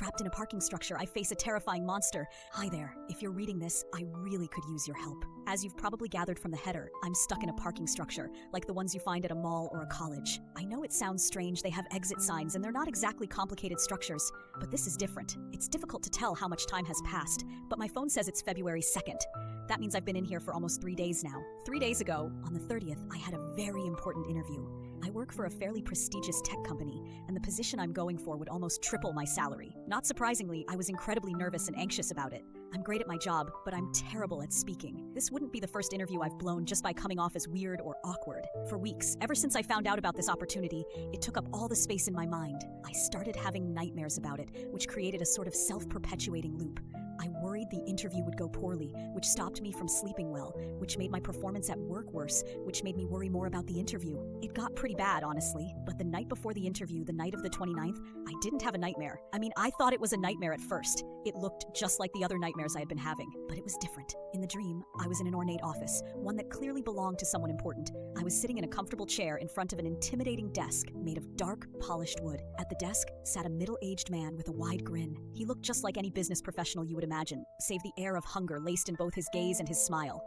trapped in a parking structure. I face a terrifying monster. Hi there. If you're reading this, I really could use your help. As you've probably gathered from the header, I'm stuck in a parking structure, like the ones you find at a mall or a college. I know it sounds strange, they have exit signs and they're not exactly complicated structures, but this is different. It's difficult to tell how much time has passed, but my phone says it's February 2nd. That means I've been in here for almost 3 days now. 3 days ago, on the 30th, I had a very important interview. I work for a fairly prestigious tech company, and the position I'm going for would almost triple my salary. Not surprisingly, I was incredibly nervous and anxious about it. I'm great at my job, but I'm terrible at speaking. This wouldn't be the first interview I've blown just by coming off as weird or awkward. For weeks, ever since I found out about this opportunity, it took up all the space in my mind. I started having nightmares about it, which created a sort of self-perpetuating loop. I worried the interview would go poorly, which stopped me from sleeping well, which made my performance at work worse, which made me worry more about the interview. It got pretty bad, honestly, but the night before the interview, the night of the 29th, I didn't have a nightmare. I mean, I thought it was a nightmare at first. It looked just like the other nightmares I had been having, but it was different. In the dream, I was in an ornate office, one that clearly belonged to someone important. I was sitting in a comfortable chair in front of an intimidating desk made of dark, polished wood. At the desk sat a middle-aged man with a wide grin. He looked just like any business professional you would imagine, save the air of hunger laced in both his gaze and his smile.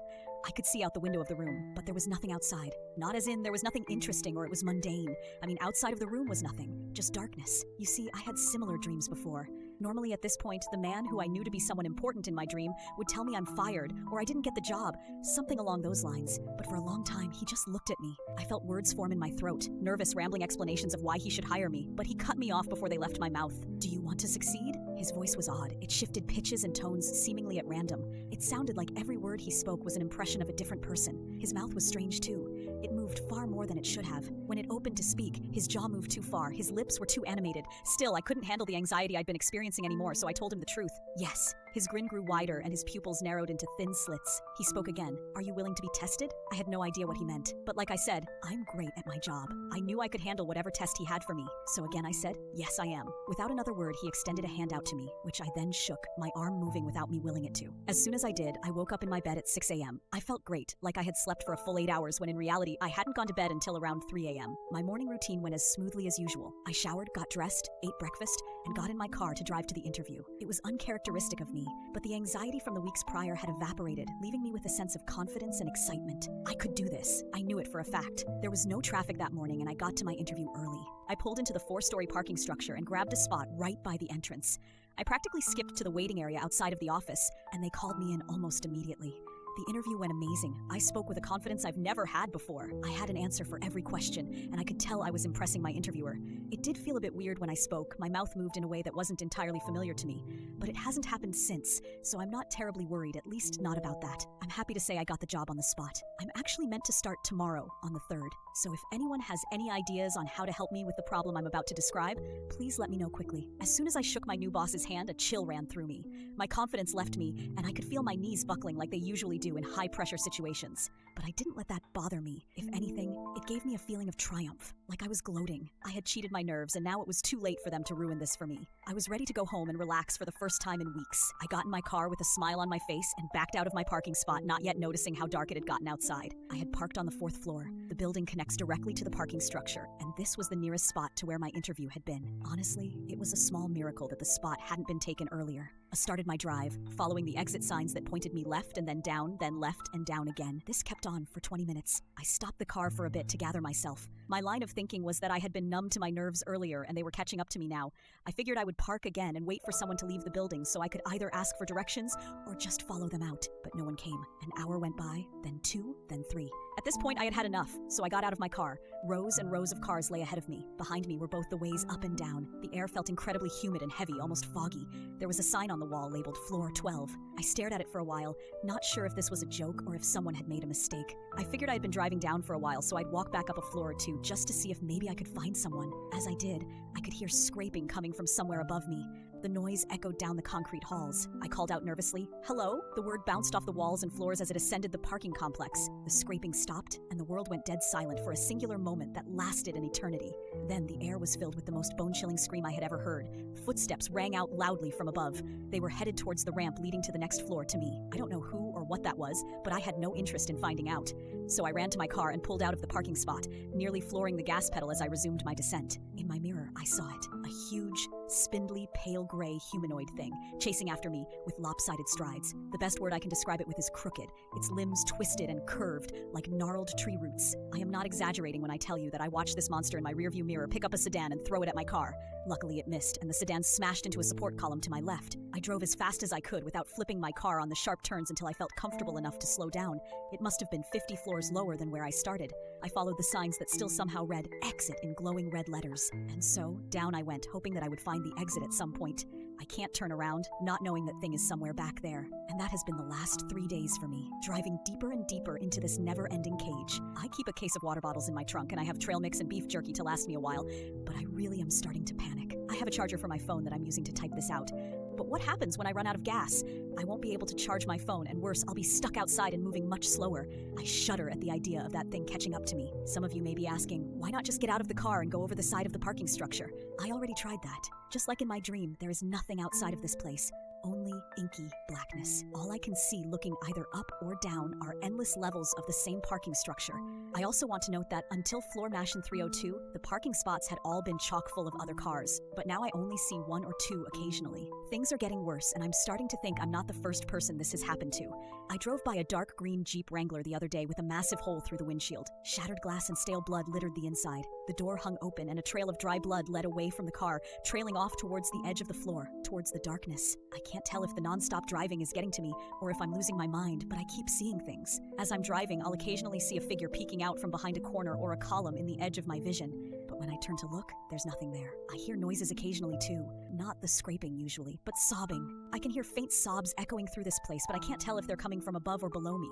I could see out the window of the room, but there was nothing outside. Not as in there was nothing interesting or it was mundane. I mean, outside of the room was nothing, just darkness. You see, I had similar dreams before. Normally at this point, the man who I knew to be someone important in my dream would tell me I'm fired or I didn't get the job, something along those lines. But for a long time, he just looked at me. I felt words form in my throat, nervous, rambling explanations of why he should hire me, but he cut me off before they left my mouth. Do you want to succeed? His voice was odd. It shifted pitches and tones seemingly at random. It sounded like every word he spoke was an impression of a different person. His mouth was strange too. It moved far more than it should have. When it opened to speak, his jaw moved too far. His lips were too animated. Still, I couldn't handle the anxiety I'd been experiencing anymore, so I told him the truth. Yes. His grin grew wider and his pupils narrowed into thin slits. He spoke again. Are you willing to be tested? I had no idea what he meant. But like I said, I'm great at my job. I knew I could handle whatever test he had for me. So again I said, yes I am. Without another word, he extended a hand out to me, which I then shook, my arm moving without me willing it to. As soon as I did, I woke up in my bed at 6 a.m. I felt great, like I had slept for a full 8 hours when in reality, I hadn't gone to bed until around 3 a.m. My morning routine went as smoothly as usual. I showered, got dressed, ate breakfast, and got in my car to drive to the interview. It was uncharacteristic of me, but the anxiety from the weeks prior had evaporated, leaving me with a sense of confidence and excitement. I could do this. I knew it for a fact. There was no traffic that morning and I got to my interview early. I pulled into the 4-story parking structure and grabbed a spot right by the entrance. I practically skipped to the waiting area outside of the office, and they called me in almost immediately. The interview went amazing. I spoke with a confidence I've never had before. I had an answer for every question, and I could tell I was impressing my interviewer. It did feel a bit weird when I spoke. My mouth moved in a way that wasn't entirely familiar to me. But it hasn't happened since, so I'm not terribly worried, at least not about that. I'm happy to say I got the job on the spot. I'm actually meant to start tomorrow, on the 3rd. So if anyone has any ideas on how to help me with the problem I'm about to describe, please let me know quickly. As soon as I shook my new boss's hand, a chill ran through me. My confidence left me, and I could feel my knees buckling like they usually do in high-pressure situations. But I didn't let that bother me. If anything, it gave me a feeling of triumph, like I was gloating. I had cheated my nerves, and now it was too late for them to ruin this for me. I was ready to go home and relax for the first time in weeks. I got in my car with a smile on my face and backed out of my parking spot, not yet noticing how dark it had gotten outside. I had parked on the 4th floor. The building connects directly to the parking structure, and this was the nearest spot to where my interview had been. Honestly, it was a small miracle that the spot hadn't been taken earlier. I started my drive, following the exit signs that pointed me left and then down, then left and down again. This kept on for 20 minutes. I stopped the car for a bit to gather myself. My line of thinking was that I had been numb to my nerves earlier and they were catching up to me now. I figured I would park again and wait for someone to leave the building so I could either ask for directions or just follow them out. But no one came. An hour went by, then 2, then 3. At this point, I had had enough, so I got out of my car. Rows and rows of cars lay ahead of me. Behind me were both the ways up and down. The air felt incredibly humid and heavy, almost foggy. There was a sign on the wall labeled Floor 12. I stared at it for a while, not sure if this was a joke or if someone had made a mistake. I figured I'd been driving down for a while, so I'd walk back up a floor or two just to see if maybe I could find someone. As I did, I could hear scraping coming from somewhere above me. The noise echoed down the concrete halls. I called out nervously, "Hello?" The word bounced off the walls and floors as it ascended the parking complex. The scraping stopped, and the world went dead silent for a singular moment that lasted an eternity. Then the air was filled with the most bone-chilling scream I had ever heard. Footsteps rang out loudly from above. They were headed towards the ramp leading to the next floor to me. I don't know who or what that was, but I had no interest in finding out. So I ran to my car and pulled out of the parking spot, nearly flooring the gas pedal as I resumed my descent. In my mirror, I saw it. A huge, spindly, pale gray humanoid thing, chasing after me with lopsided strides. The best word I can describe it with is crooked, its limbs twisted and curved like gnarled tree roots. I am not exaggerating when I tell you that I watched this monster in my rearview mirror pick up a sedan and throw it at my car. Luckily, it missed, and the sedan smashed into a support column to my left. I drove as fast as I could without flipping my car on the sharp turns until I felt comfortable enough to slow down. It must have been 50 floors lower than where I started. I followed the signs that still somehow read exit in glowing red letters. And so, down I went, hoping that I would find the exit at some point. I can't turn around, not knowing that thing is somewhere back there. And that has been the last 3 days for me, driving deeper and deeper into this never-ending cage. I keep a case of water bottles in my trunk, and I have trail mix and beef jerky to last me a while, but I really am starting to panic. I have a charger for my phone that I'm using to type this out. But what happens when I run out of gas? I won't be able to charge my phone, and worse, I'll be stuck outside and moving much slower. I shudder at the idea of that thing catching up to me. Some of you may be asking, why not just get out of the car and go over the side of the parking structure? I already tried that. Just like in my dream, there is nothing outside of this place. Only inky blackness. All I can see looking either up or down are endless levels of the same parking structure. I also want to note that until floor Mansion 302, the parking spots had all been chock full of other cars, but now I only see 1 or 2 occasionally. Things are getting worse, and I'm starting to think I'm not the first person this has happened to. I drove by a dark green Jeep Wrangler the other day with a massive hole through the windshield. Shattered glass and stale blood littered the inside. The door hung open, and a trail of dry blood led away from the car, trailing off towards the edge of the floor, towards the darkness. I can't tell if the non-stop driving is getting to me or if I'm losing my mind, but I keep seeing things. As I'm driving, I'll occasionally see a figure peeking out from behind a corner or a column in the edge of my vision. But when I turn to look, there's nothing there. I hear noises occasionally too. Not the scraping usually, but sobbing. I can hear faint sobs echoing through this place, but I can't tell if they're coming from above or below me.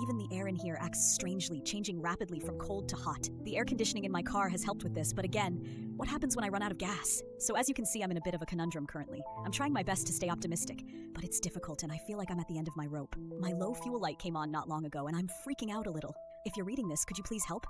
Even the air in here acts strangely, changing rapidly from cold to hot. The air conditioning in my car has helped with this, but again, what happens when I run out of gas? So as you can see, I'm in a bit of a conundrum currently. I'm trying my best to stay optimistic, but it's difficult and I feel like I'm at the end of my rope. My low fuel light came on not long ago and I'm freaking out a little. If you're reading this, could you please help?